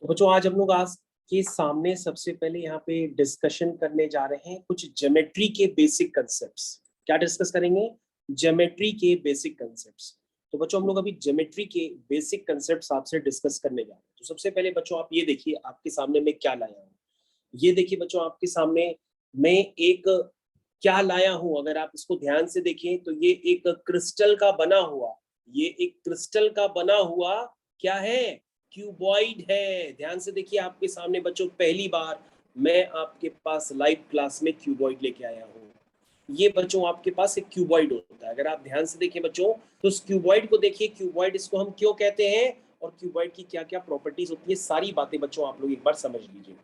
तो बच्चों आज हम लोग आज के सामने सबसे पहले यहाँ पे डिस्कशन करने जा रहे हैं कुछ ज्योमेट्री के बेसिक कंसेप्ट्स। क्या डिस्कस करेंगे? ज्योमेट्री के बेसिक कंसेप्ट्स। तो बच्चों हम लोग अभी ज्योमेट्री के बेसिक कंसेप्ट्स आपसे डिस्कस करने जा रहे हैं। तो सबसे पहले बच्चों आप ये देखिए आपके सामने मैं क्या लाया हूँ। ये देखिए बच्चों आपके सामने मैं एक क्या लाया हूँ। अगर आप इसको ध्यान से देखें तो ये एक क्रिस्टल का बना हुआ, ये एक क्रिस्टल का बना हुआ क्या है? क्यूबॉइड है। ध्यान से देखिए आपके सामने बच्चों पहली बार मैं आपके पास लाइव क्लास में क्यूबॉइड लेके आया हूँ। ये बच्चों आपके पास एक क्यूबॉइड होता है। अगर आप ध्यान से देखें बच्चों तो उस क्यूबॉइड को देखिए, क्यूबॉइड इसको हम क्यों कहते हैं और क्यूबॉइड की क्या क्या प्रॉपर्टीज होती है, सारी बातें बच्चों आप लोग एक बार समझ लीजिए।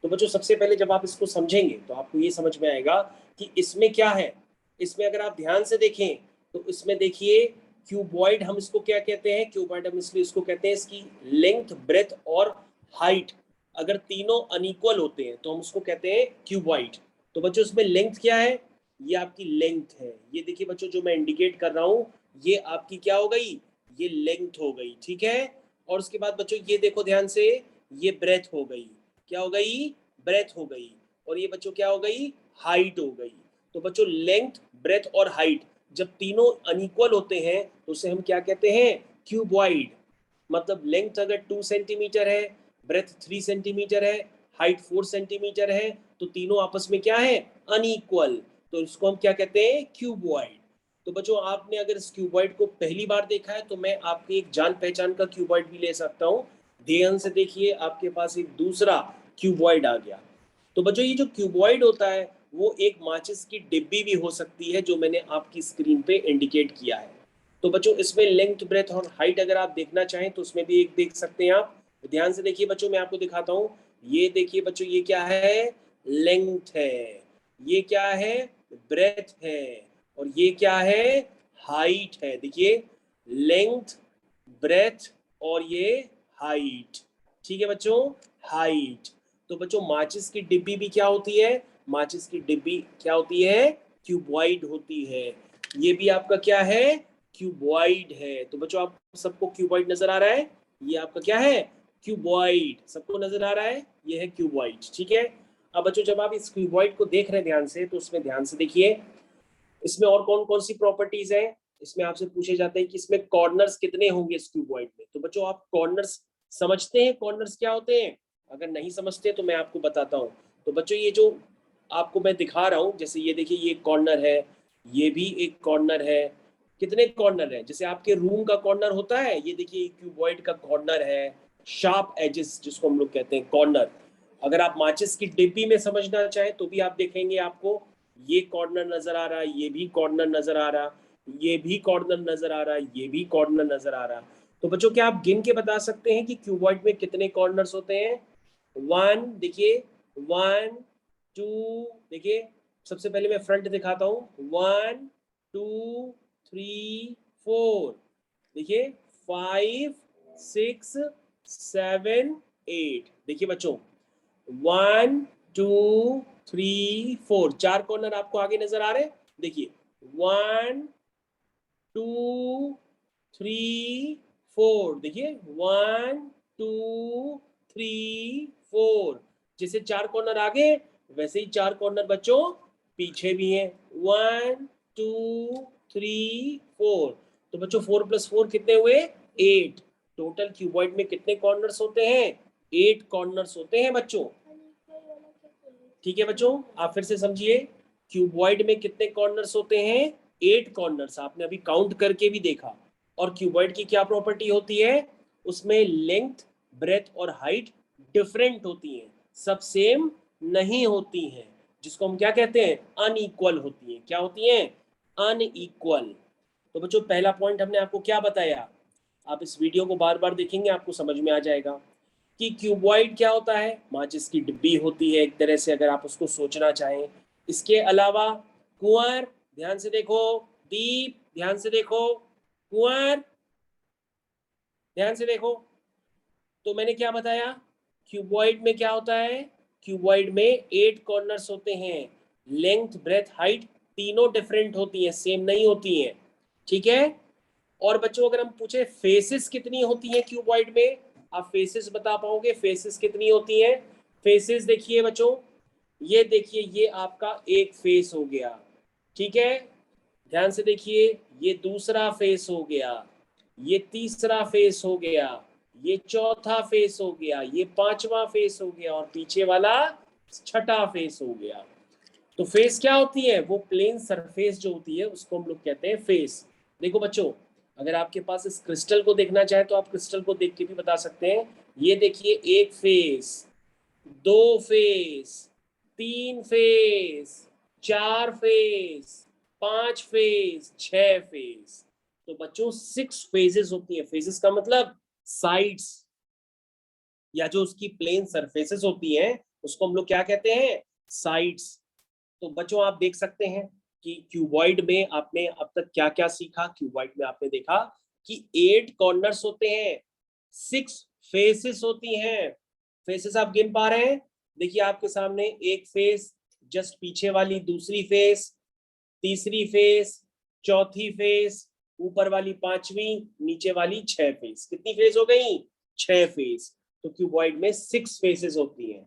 तो बच्चों सबसे पहले जब आप इसको समझेंगे तो आपको ये समझ में आएगा कि इसमें क्या है। इसमें अगर आप ध्यान से देखें तो इसमें देखिए क्यूबॉइड हम इसको क्या कहते हैं? क्यूबॉइड हम इसलिए इसको कहते हैं इसकी लेंथ, ब्रेथ और हाइट अगर तीनों अनइक्वल होते हैं तो हम उसको कहते हैं क्यूबॉइड। तो बच्चों इसमें लेंथ क्या है? ये आपकी लेंथ है। ये देखिए बच्चों जो मैं इंडिकेट कर रहा हूँ ये आपकी क्या हो गई? ये लेंथ हो गई, ठीक है। और उसके बाद बच्चों ये देखो ध्यान से, ये ब्रेथ हो गई। क्या हो गई? ब्रेथ हो गई। और ये बच्चों क्या हो गई? हाइट हो गई। तो बच्चों लेंथ, ब्रेथ और हाइट जब तीनों अनइक्वल होते हैं तो उसे हम क्या कहते हैं? क्यूबॉइड। मतलब लेंथ अगर 2 सेंटीमीटर है, ब्रेथ 3 सेंटीमीटर है, हाइट 4 सेंटीमीटर है, तो तीनों आपस में क्या है? अनइक्वल। तो इसको हम क्या कहते हैं? क्यूबॉइड। तो बच्चों आपने अगर इस क्यूबॉइड को पहली बार देखा है तो मैं आपकी एक जान पहचान का क्यूबॉइड भी ले सकता हूँ। ध्यान से देखिए आपके पास एक दूसरा क्यूबॉइड आ गया। तो बच्चों ये जो क्यूबॉइड होता है वो एक माचिस की डिब्बी भी हो सकती है जो मैंने आपकी स्क्रीन पे इंडिकेट किया है। तो बच्चों इसमें लेंथ, ब्रेथ और हाइट अगर आप देखना चाहें तो उसमें भी एक देख सकते हैं आप। ध्यान से देखिए बच्चों मैं आपको दिखाता हूँ। ये देखिए बच्चों ये क्या है? लेंथ है। ये क्या है? ब्रेथ है। और ये क्या है? हाइट है। देखिए लेंथ, ब्रेथ और ये हाइट। ठीक है बच्चों, हाइट। तो बच्चों माचिस की डिब्बी भी क्या होती है? माचिस की डिब्बी क्या होती है? क्यूबॉइड होती है। ये भी आपका क्या है? क्यूबॉइड है। तो बच्चों आप सबको क्यूबॉइड नजर आ रहा है? ये आपका क्या है? क्यूबॉइड। सबको नजर आ रहा है? ये है क्यूबॉइड, ठीक है। अब बच्चों जब आप इस क्यूबॉइड को देख रहे हैं ध्यान से तो उसमें ध्यान से देखिए इसमें और कौन कौन सी प्रॉपर्टीज है। इसमें आपसे पूछे जाते हैं कि इसमें कॉर्नर्स कितने होंगे इस क्यूबॉइड में। तो बच्चों आप कॉर्नर्स समझते हैं? कॉर्नर्स क्या होते हैं? अगर नहीं समझते तो मैं आपको बताता हूँ। तो बच्चों ये जो आपको मैं दिखा रहा हूँ, जैसे ये देखिए ये कॉर्नर है, ये भी एक कॉर्नर है। कितने कॉर्नर है? जैसे आपके रूम का कॉर्नर होता है, ये देखिए क्यूबॉइड का कॉर्नर है। शार्प एजेस जिसको हम लोग कहते हैं कॉर्नर। अगर आप माचिस की डिब्बी में समझना चाहें तो भी आप देखेंगे आपको ये कॉर्नर नजर आ रहा है, ये भी कॉर्नर नजर आ रहा, ये भी कॉर्नर नजर आ रहा, ये भी कॉर्नर नजर आ रहा। तो बच्चों क्या आप गिन के बता सकते हैं कि क्यूबॉइड में कितने कॉर्नर्स होते हैं? 1 देखिए, 1 2 देखिए। सबसे पहले मैं फ्रंट दिखाता हूँ। 1 2 3 4 देखिए, 5 6 7 8 देखिए बच्चों, 1 2 3 4 चार कॉर्नर आपको आगे नजर आ रहे हैं। देखिए 1 2 3 4 देखिए 1 2 3 4। जैसे चार कॉर्नर आगे वैसे ही चार कॉर्नर बच्चों पीछे भी हैं। 1 2 3 4। तो बच्चों 4 + 4 कितने हुए? 8। टोटल क्यूबॉइड में कितने कॉर्नर्स होते हैं? 8 कॉर्नर्स होते हैं बच्चों। ठीक है बच्चों आप फिर से समझिए, क्यूबॉइड में कितने कॉर्नर्स होते हैं? 8 कॉर्नर्स। आपने अभी काउंट करके भी देखा। और क्यूबॉइड की क्या प्रॉपर्टी होती है? उसमें लेंथ, ब्रेथ और हाइट डिफरेंट होती हैं, सब सेम नहीं होती हैं, जिसको हम क्या कहते हैं? अनइक्वल होती हैं। क्या होती हैं? अनइक्वल। तो बच्चों पहला पॉइंट हमने आपको क्या बताया? आप इस वीडियो को बार बार देखेंगे आपको समझ में आ जाएगा कि क्यूबॉइड क्या होता है। माचिस की डिब्बी होती है एक तरह से, अगर आप उसको सोचना चाहें। इसके अलावा कुंवर, ध्यान से देखो। दीप, ध्यान से देखो। कुंवर, ध्यान से देखो। तो मैंने क्या बताया? क्यूबॉइड में क्या होता है? क्यूबॉइड में 8 कॉर्नर्स होते हैं। लेंथ, ब्रेथ, हाइट तीनों डिफरेंट होती हैं, सेम नहीं होती हैं, ठीक है। और बच्चों अगर हम पूछे फेसेस कितनी होती हैं क्यूबॉइड में, आप फेसेस बता पाओगे? फेसेस कितनी होती हैं? फेसेस देखिए बच्चों, ये देखिए ये आपका एक फेस हो गया, ठीक है, ध्यान से देखिए, ये दूसरा फेस हो गया, ये तीसरा फेस हो गया, ये चौथा फेस हो गया, ये पांचवा फेस हो गया और पीछे वाला छठा फेस हो गया। तो फेस क्या होती है? वो प्लेन सरफेस जो होती है उसको हम लोग कहते हैं फेस। देखो बच्चों, अगर आपके पास इस क्रिस्टल को देखना चाहे तो आप क्रिस्टल को देख के भी बता सकते हैं। ये देखिए, एक फेस, दो फेस, तीन फेस, चार फेस, पांच फेस, छह फेस। तो बच्चों 6 फेजेस होती है। फेजेस का मतलब साइड्स या जो उसकी प्लेन सरफेसेस होती हैं उसको हम लोग क्या कहते हैं? साइड्स। तो बच्चों आप देख सकते हैं कि क्यूबॉइड में आपने अब तक क्या क्या सीखा। क्यूबॉइड में आपने देखा कि 8 कॉर्नर्स होते हैं, 6 फेसेस होती हैं। फेसेस आप गिन पा रहे हैं? देखिए आपके सामने एक फेस, जस्ट पीछे वाली दूसरी फेस, तीसरी फेस, चौथी फेस, ऊपर वाली पांचवी, नीचे वाली 6 फेस। कितनी फेस हो गई? 6 फेस। तो क्यूबॉइड में 6 फेसेस होती हैं।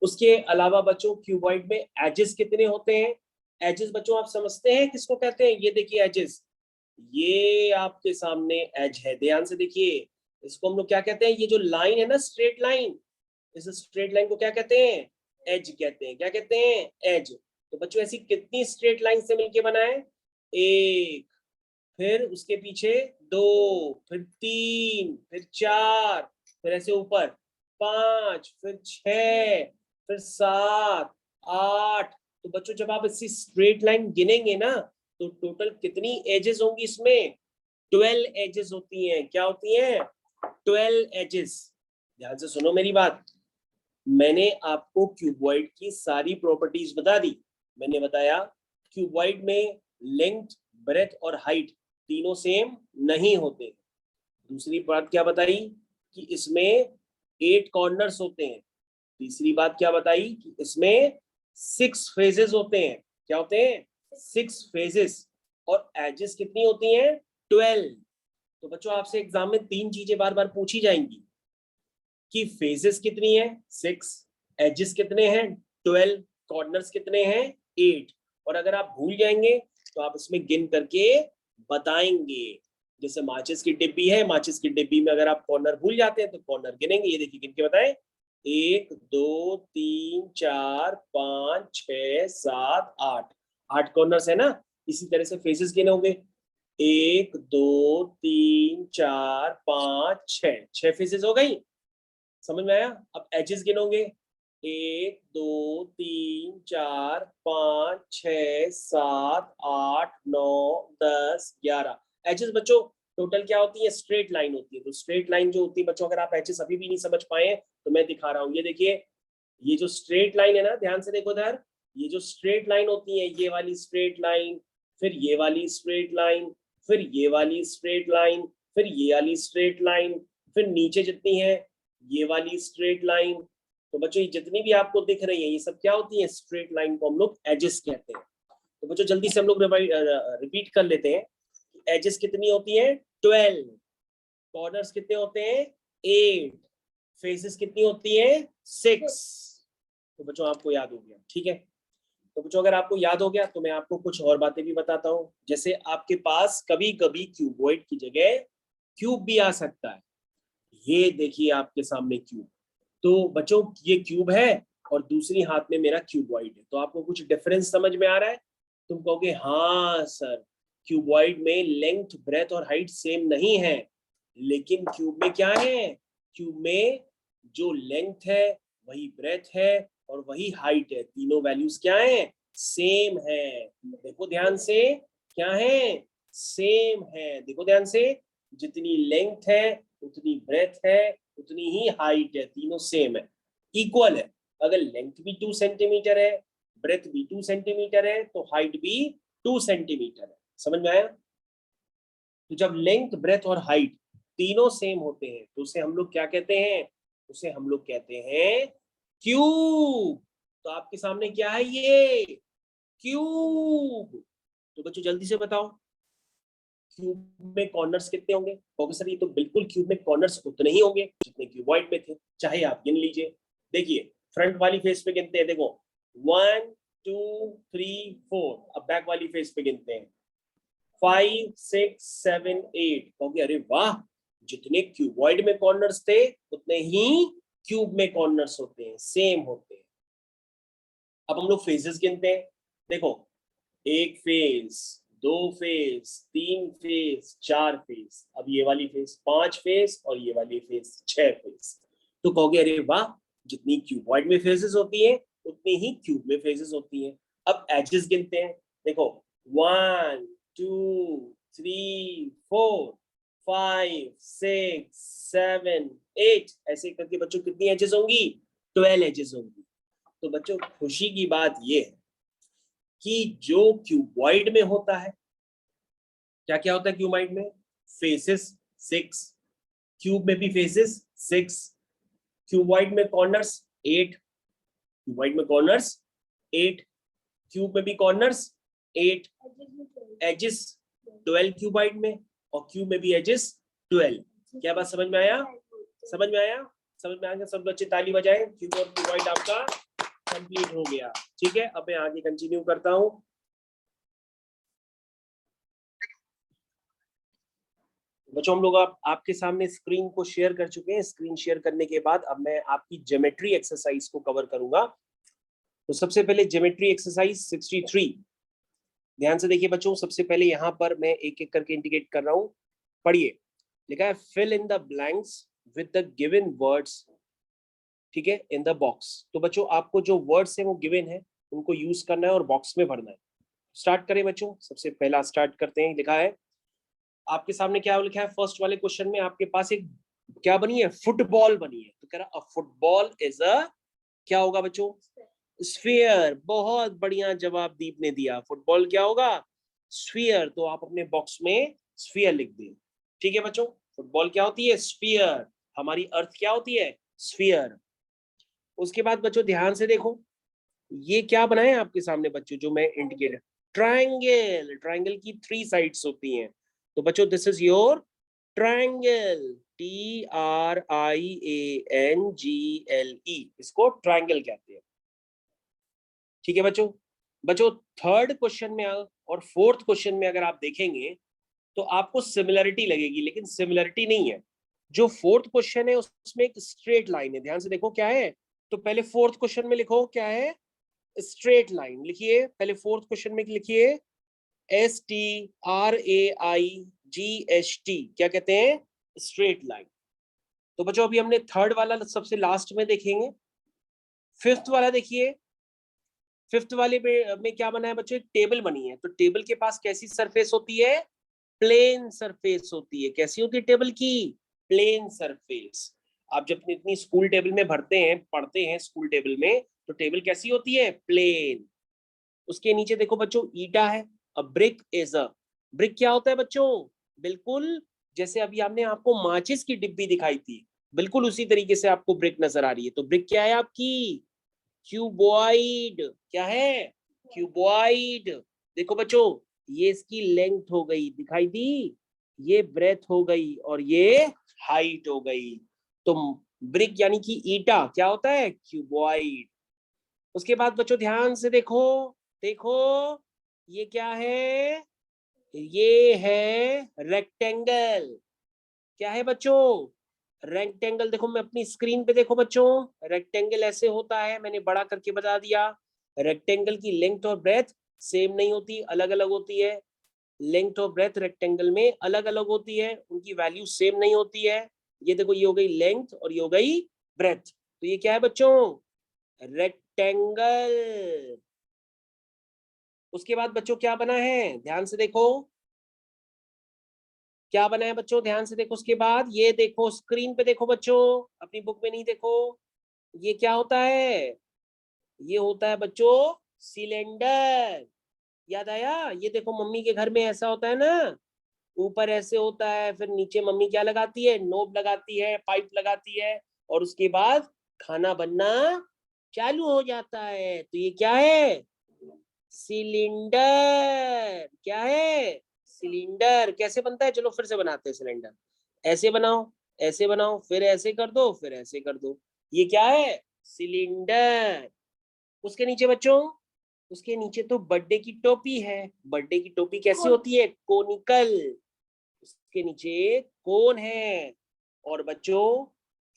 उसके अलावा बच्चों क्यूबॉइड में एजेस कितने होते हैं? एजेस बच्चों आप समझते हैं किसको कहते हैं? ये देखिए एजेस, ये आपके सामने एज है, ध्यान से देखिए। इसको हम लोग क्या कहते हैं? ये जो लाइन है ना, स्ट्रेट लाइन, इस स्ट्रेट लाइन को क्या कहते हैं? एज कहते हैं। क्या कहते हैं? एज। तो बच्चों ऐसी कितनी स्ट्रेट लाइन से मिलके बना है? एक, फिर उसके पीछे दो, फिर तीन, फिर चार, फिर ऐसे ऊपर पांच, फिर छह, फिर सात, आठ। तो बच्चों जब आप इसी स्ट्रेट लाइन गिनेंगे ना तो टोटल कितनी एजेस होंगी इसमें? 12 एजेस होती हैं। क्या होती हैं? 12 एजेस। ध्यान से सुनो मेरी बात। मैंने आपको क्यूबॉइड की सारी प्रॉपर्टीज बता दी। मैंने बताया क्यूबॉइड में लेंथ, ब्रेथ और हाइट तीनों सेम नहीं होते। दूसरी बात क्या बताई? कि इसमें 8 कॉर्नर्स होते हैं। तीसरी बात क्या बताई? कि इसमें 6 फेजेस होते हैं। क्या होते हैं? 6 फेजेस। और एजेस कितनी होती हैं? 12। तो बच्चों आपसे एग्जाम में 3 चीजें बार बार पूछी जाएंगी कि फेजेस कितनी है? 6, एजेस कितने हैं? 12, कॉर्नर्स कितने हैं? 8। और अगर आप भूल जाएंगे तो आप इसमें गिन करके बताएंगे। जैसे माचिस की डिब्बी है, माचिस की डिब्बी में अगर आप कॉर्नर भूल जाते हैं तो कॉर्नर गिनेंगे। ये देखिए गिन के बताएं, 1 2 3 4 5 6 7 8, 8 कॉर्नर्स है ना। इसी तरह से फेसेस गिनोगे, 1 2 3 4 5 6, 6 फेसेस हो गई। समझ में आया? अब एजेस गिनोगे, 1 2 3 4 5 6 7 8 9 10 11 एजेस। बच्चों टोटल क्या होती है? स्ट्रेट लाइन होती है। तो स्ट्रेट लाइन जो होती है बच्चों, अगर आप एजेस अभी भी नहीं समझ पाए तो मैं दिखा रहा हूँ। ये देखिए, ये जो स्ट्रेट लाइन है ना, ध्यान से देखो इधर, ये जो स्ट्रेट लाइन होती है, ये वाली स्ट्रेट लाइन, फिर ये वाली स्ट्रेट लाइन, फिर ये वाली स्ट्रेट लाइन, फिर ये वाली स्ट्रेट लाइन, फिर नीचे जितनी है ये वाली स्ट्रेट लाइन। तो बच्चों ये जितनी भी आपको दिख रही है ये सब क्या होती है? स्ट्रेट लाइन को हम लोग एजेस कहते हैं। तो बच्चों जल्दी से हम लोग रिपीट कर लेते हैं। एजेस कितनी होती है? 12। कॉर्नर्स कितने होते हैं? 8। फेसेस कितनी होती है? 6। तो बच्चों आपको याद हो गया, ठीक है। तो बच्चों अगर आपको याद हो गया तो मैं आपको कुछ और बातें भी बताता हूँ। जैसे आपके पास कभी कभी क्यूबॉइड की जगह क्यूब भी आ सकता है। ये देखिए आपके सामने क्यूब। तो बच्चों ये क्यूब है और दूसरी हाथ में मेरा क्यूबॉइड है। तो आपको कुछ डिफरेंस समझ में आ रहा है? तुम कहोगे हाँ सर, क्यूबॉइड में लेंथ, ब्रेथ और हाइट सेम नहीं है, लेकिन क्यूब में क्या है? क्यूब में जो लेंथ है वही ब्रेथ है और वही हाइट है। तीनों वैल्यूज क्या है? सेम है। देखो ध्यान से, क्या है? सेम है। देखो ध्यान से, जितनी लेंथ है उतनी ब्रेथ है उतनी ही हाइट है। तीनों सेम है, इक्वल है। अगर लेंथ भी 2 सेंटीमीटर है, ब्रेथ भी 2 सेंटीमीटर है तो हाइट भी 2 सेंटीमीटर है। समझ में आया? तो जब लेंथ, ब्रेथ और हाइट तीनों सेम होते हैं तो उसे हम लोग क्या कहते हैं? उसे हम लोग कहते हैं क्यूब। तो आपके सामने क्या है? ये क्यूब। तो बच्चों जल्दी से बताओ, क्यूब में कॉर्नर्स कितने होंगे? कहोगे सर ये तो बिल्कुल क्यूब में कॉर्नर्स उतने ही होंगे जितने क्यूबॉइड में थे, चाहे आप गिन लीजिए। देखिए फ्रंट वाली फेस पे गिनते हैं, देखो 1 2 3 4। अब बैक वाली फेस पे गिनते हैं 5 6 7 8। कहोगे अरे वाह, जितने क्यूबॉइड में कॉर्नर्स थे उतने ही क्यूब में कॉर्नर्स होते हैं, सेम होते हैं। अब हम लोग फेजेस गिनते हैं, देखो एक फेज, दो फेज, तीन फेज, चार फेज, अब ये वाली फेज 5 फेज और ये वाली फेज 6 फेज। तो कहोगे अरे वाह, जितनी क्यूबॉइड में फेजेस होती है उतनी ही क्यूब में फेजेस होती हैं। अब एजेस गिनते हैं, देखो 1 2 3 4 5 6 7 8, ऐसे करके बच्चों कितनी एजेस होंगी? 12 एजेस होंगी। तो बच्चों खुशी की बात ये है कि जो क्यूबॉइड में होता है, क्या क्या होता है क्यूबॉइड में? फेसेस 6, क्यूब में भी फेसेस 6, क्यूबॉइड में कॉर्नर्स 8, क्यूबॉइड में कॉर्नर्स 8, क्यूब में भी कॉर्नर्स 8, एजेस 12 क्यूबॉइड में, और क्यूब में भी एजेस 12। क्या बात समझ में आया? समझ में आया? समझ में आएगा? सब बच्चे ताली बजाएं, क्यूब और क्यूबॉइड आपका कंप्लीट हो गया। ठीक है, अब मैं आगे कंटिन्यू करता हूं। बच्चों हम लोग आपके सामने स्क्रीन को शेयर कर चुके हैं। स्क्रीन शेयर करने के बाद अब मैं आपकी ज्योमेट्री एक्सरसाइज को कवर करूंगा। तो सबसे पहले ज्योमेट्री एक्सरसाइज 63, ध्यान से देखिए बच्चों। सबसे पहले यहाँ पर मैं एक एक करके इंडिकेट कर रहा हूँ, पढ़िए। लिखा है fill in the blanks with the given words, ठीक है, इन द बॉक्स। तो बच्चों आपको जो वर्ड्स है वो गिवन है, उनको यूज करना है और बॉक्स में भरना है। स्टार्ट करें बच्चों, सबसे पहला स्टार्ट करते हैं। लिखा है आपके सामने, क्या लिखा है फर्स्ट वाले क्वेश्चन में? आपके पास एक क्या बनी है? फुटबॉल बनी है। तो कह रहा अ फुटबॉल इज अ, क्या होगा बच्चों? स्फीयर। बहुत बढ़िया जवाब दीप ने दिया, फुटबॉल क्या होगा? स्फीयर। तो आप अपने बॉक्स में स्फीयर लिख दें। ठीक है बच्चों, फुटबॉल क्या होती है? स्फीयर। हमारी अर्थ क्या होती है? स्फीयर। उसके बाद बच्चों ध्यान से देखो, ये क्या बनाए आपके सामने बच्चों, जो मैं इंडिकेट, ट्रायंगल। ट्रायंगल की 3 साइड्स होती हैं। तो बच्चों this is your triangle, TRIANGLE, इसको ट्रायंगल कहते हैं। ठीक है बच्चों। बच्चों थर्ड क्वेश्चन में और फोर्थ क्वेश्चन में अगर आप देखेंगे तो आपको सिमिलरिटी लगेगी, लेकिन सिमिलरिटी नहीं है। जो फोर्थ क्वेश्चन है उसमें एक स्ट्रेट लाइन है, ध्यान से देखो क्या है। तो पहले फोर्थ क्वेश्चन में लिखो क्या है? स्ट्रेट लाइन लिखिए। पहले फोर्थ क्वेश्चन में लिखिए STRAIGHT, क्या कहते हैं? Straight line. तो बच्चों अभी हमने थर्ड वाला सबसे लास्ट में देखेंगे। फिफ्थ वाला देखिए, फिफ्थ वाले में क्या बना है बच्चों? एक टेबल बनी है। तो टेबल के पास कैसी सरफेस होती है? प्लेन सरफेस होती है। कैसी होती है टेबल की? Plane surface. आप जब इतनी स्कूल टेबल में भरते हैं, पढ़ते हैं स्कूल टेबल में, तो टेबल कैसी होती है? प्लेन। उसके नीचे देखो बच्चों ईटा है। अ ब्रिक इज अ, ब्रिक क्या होता है बच्चों? बिल्कुल जैसे अभी हमने आपको माचिस की डिब्बी दिखाई थी, बिल्कुल उसी तरीके से आपको ब्रिक नजर आ रही है। तो ब्रिक क्या है आपकी? क्यूबॉइड। क्या है? क्यूबॉइड। देखो बच्चों, ये इसकी लेंथ हो गई, दिखाई दी? ये ब्रेथ हो गई और ये हाइट हो गई। तो ब्रिक यानी कि ईटा क्या होता है? क्यूबॉइड। उसके बाद बच्चों ध्यान से देखो, देखो ये क्या है? ये है रेक्टेंगल। क्या है बच्चों? रेक्टेंगल। देखो मैं अपनी स्क्रीन पे, देखो बच्चों रेक्टेंगल ऐसे होता है, मैंने बड़ा करके बता दिया। रेक्टेंगल की लेंथ और ब्रेथ सेम नहीं होती, अलग अलग होती है। लेंथ और ब्रेथ रेक्टेंगल में अलग अलग होती है, उनकी वैल्यू सेम नहीं होती है। ये देखो ये हो गई लेंथ और ये हो गई ब्रेथ। तो ये क्या है बच्चों? रेक्टेंगल। उसके बाद बच्चों क्या बना है? ध्यान से देखो क्या बना है बच्चों, ध्यान से देखो। उसके बाद ये देखो स्क्रीन पे, देखो बच्चों, अपनी बुक में नहीं देखो। ये क्या होता है? ये होता है बच्चों सिलेंडर। याद आया? ये देखो मम्मी के घर में ऐसा होता है ना, ऊपर ऐसे होता है, फिर नीचे मम्मी क्या लगाती है? नोब लगाती है, पाइप लगाती है, और उसके बाद खाना बनना चालू हो जाता है। तो ये क्या है? सिलेंडर। क्या है? सिलेंडर कैसे बनता है, चलो फिर से बनाते हैं सिलेंडर। ऐसे बनाओ, ऐसे बनाओ, फिर ऐसे कर दो, फिर ऐसे कर दो, ये क्या है, सिलेंडर। उसके नीचे बच्चों, उसके नीचे तो बर्थडे की टोपी है। बर्थडे की टोपी कैसी होती है, कोनिकल। उसके नीचे कोन है। और बच्चों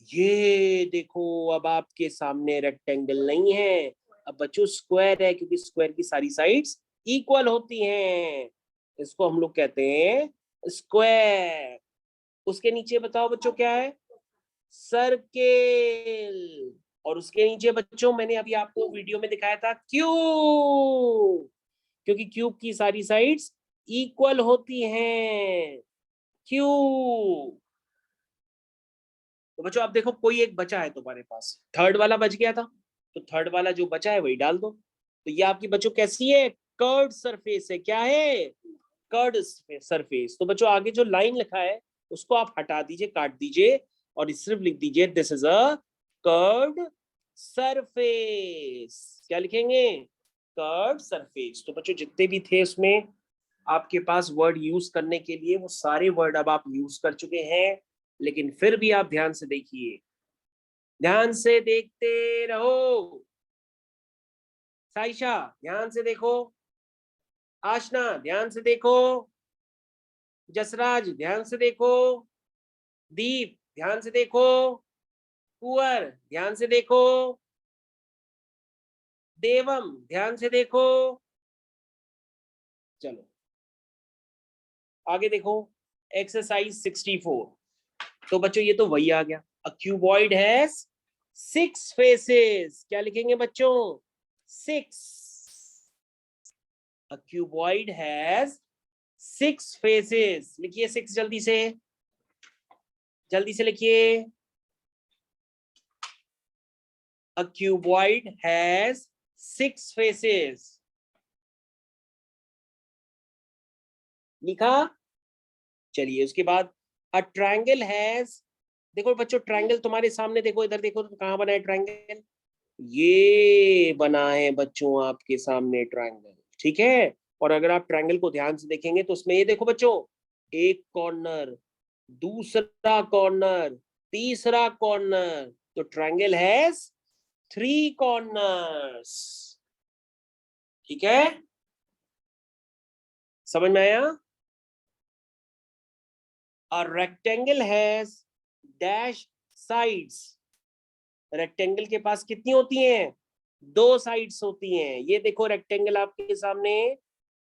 ये देखो, अब आपके सामने रेक्टेंगल नहीं है, अब बच्चों स्क्वायर है, क्योंकि स्क्वायर की सारी साइड्स इक्वल होती हैं। इसको हम लोग कहते हैं स्क्वायर। उसके नीचे बताओ बच्चों क्या है, सर्किल। और उसके नीचे बच्चों मैंने अभी आपको वीडियो में दिखाया था क्यूब, क्योंकि क्यूब की सारी साइड्स इक्वल होती हैं। क्यूब। तो बच्चों आप देखो, कोई एक बचा है तुम्हारे पास, थर्ड वाला बच गया था, तो थर्ड वाला जो बचा है वही डाल दो। तो ये आपकी बच्चों कैसी है, कर्ड सरफेस है। क्या है, कर्ड सरफेस। तो बच्चों आगे जो लाइन लिखा है उसको आप हटा दीजिए, काट दीजिए, और सिर्फ लिख दीजिए this is a curved surface. क्या लिखेंगे, कर्ड सरफेस। तो बच्चों जितने भी थे उसमें आपके पास वर्ड यूज करने के लिए, वो सारे वर्ड अब आप यूज कर चुके हैं। लेकिन फिर भी आप ध्यान से देखिए, ध्यान से देखते रहो। साइशा ध्यान से देखो, आशना ध्यान से देखो, जसराज ध्यान से देखो, दीप ध्यान से देखो, कुंवर ध्यान से देखो, देवम ध्यान से देखो। चलो आगे देखो, एक्सरसाइज 64। तो बच्चों ये तो वही आ गया, अ क्यूबॉइड हैज 6 फेसेस। क्या लिखेंगे बच्चों, 6। A cuboid has 6 faces. लिखिए 6 जल्दी से, जल्दी से लिखिए। A cuboid has 6 faces. लिखा। चलिए उसके बाद, अ ट्रायंगल हैज, देखो बच्चों ट्रायंगल तुम्हारे सामने देखो, इधर देखो तो कहां बना है ट्रायंगल, ये बना है बच्चों आपके सामने ट्रायंगल, ठीक है। और अगर आप ट्रायंगल को ध्यान से देखेंगे तो उसमें ये देखो बच्चों, एक कॉर्नर, दूसरा कॉर्नर, तीसरा कॉर्नर। तो ट्रायंगल हैज 3 कॉर्नर्स, ठीक है, समझ में आया। A rectangle has dash sides. Rectangle के पास कितनी होती हैं, 2 साइड्स होती हैं। ये देखो रेक्टेंगल आपके सामने,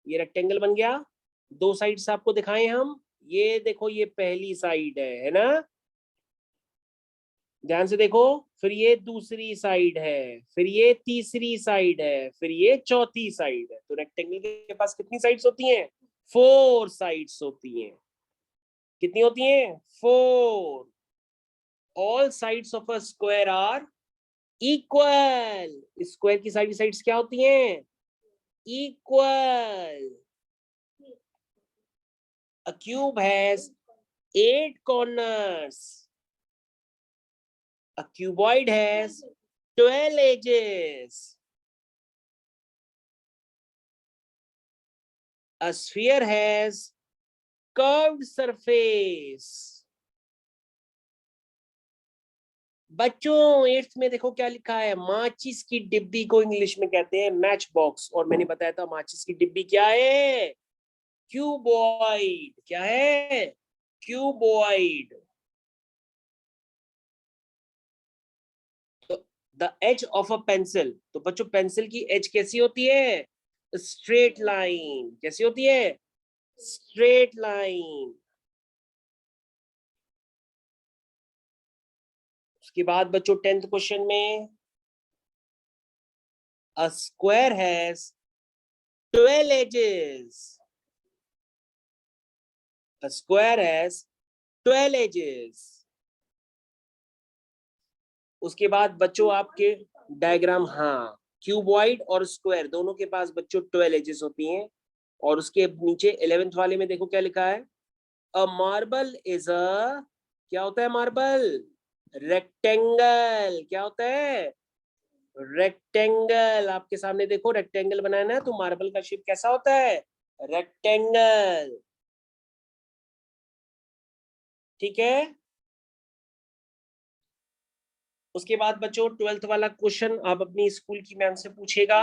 ये रेक्टेंगल बन गया, 2 साइड्स आपको दिखाएं हम। ये देखो ये पहली साइड है ना, ध्यान से देखो, फिर ये दूसरी साइड है, फिर ये तीसरी साइड है, फिर ये चौथी साइड है। तो रेक्टेंगल के पास कितनी साइड्स होती हैं, 4 साइड्स होती हैं। कितनी होती हैं, 4। All sides of a square are equal. Square की सारी साइड्स क्या होती हैं, equal. A cube has 8 corners. A cuboid has 12 edges. A sphere has curved surface. बच्चों 8th में देखो क्या लिखा है, माचिस की डिब्बी को इंग्लिश में कहते हैं मैच बॉक्स। और मैंने बताया था माचिस की डिब्बी क्या है, क्यूबॉइड। क्या है, cuboid. The edge of a pencil, तो बच्चों पेंसिल की एज कैसी होती है, स्ट्रेट लाइन। कैसी होती है, स्ट्रेट लाइन। उसके बाद बच्चों 10th क्वेश्चन में, a square has 12 edges. A square has 12 edges. उसके बाद बच्चों आपके डायग्राम, हाँ क्यूबॉइड और स्क्वायर दोनों के पास बच्चों 12 एजेस होती हैं। और उसके नीचे 11th वाले में देखो क्या लिखा है, अ मार्बल इज अ, क्या होता है मार्बल, रेक्टेंगल। क्या होता है, रेक्टेंगल। आपके सामने देखो रेक्टेंगल बनाया ना, तो मार्बल का शेप कैसा होता है, रेक्टेंगल। ठीक है। उसके बाद बच्चों 12th वाला क्वेश्चन आप अपनी स्कूल की मैम से पूछेगा।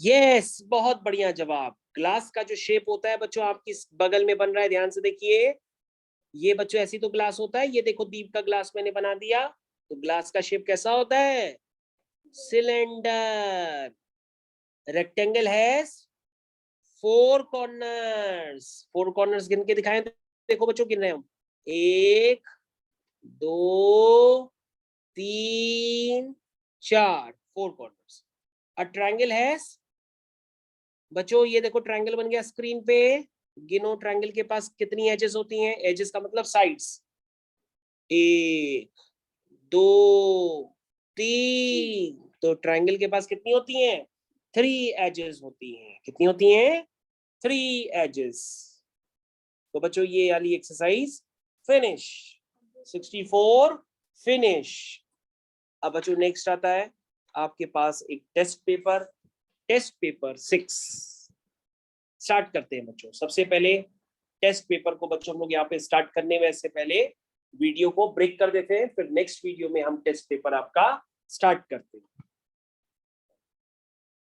यस, बहुत बढ़िया जवाब। ग्लास का जो शेप होता है बच्चों आपकी बगल में बन रहा है, ध्यान से देखिए। ये बच्चों ऐसी तो ग्लास होता है, ये देखो दीप का ग्लास मैंने बना दिया, तो ग्लास का शेप कैसा होता है? Cylinder. Rectangle has 4 corners. 4 corners गिन के दिखाएं, देखो बच्चों गिन रहे हैं हम। 1 2 3 4, 4 कॉर्नर्स। अ ट्रायंगल हैज, बच्चों ये देखो ट्रायंगल बन गया स्क्रीन पे। गिनो ट्रायंगल के पास कितनी एजेस होती हैं? एजेस का मतलब साइड्स। 1 2 3, तो ट्रायंगल के पास कितनी होती हैं? 3 एजेस होती हैं। कितनी होती हैं? 3 एजेस। तो बच्चों ये वाली एक्सरसाइज फिनिश। 64 फिनिश। अब बच्चों नेक्स्ट आता है आपके पास एक test paper, test paper 6। Start करते हैं बच्चों। सबसे पहले टेस्ट पेपर को बच्चों हम लोग यहाँ पे स्टार्ट करने में से पहले वीडियो को ब्रेक कर देते हैं, फिर नेक्स्ट वीडियो में हम टेस्ट पेपर आपका स्टार्ट करते हैं।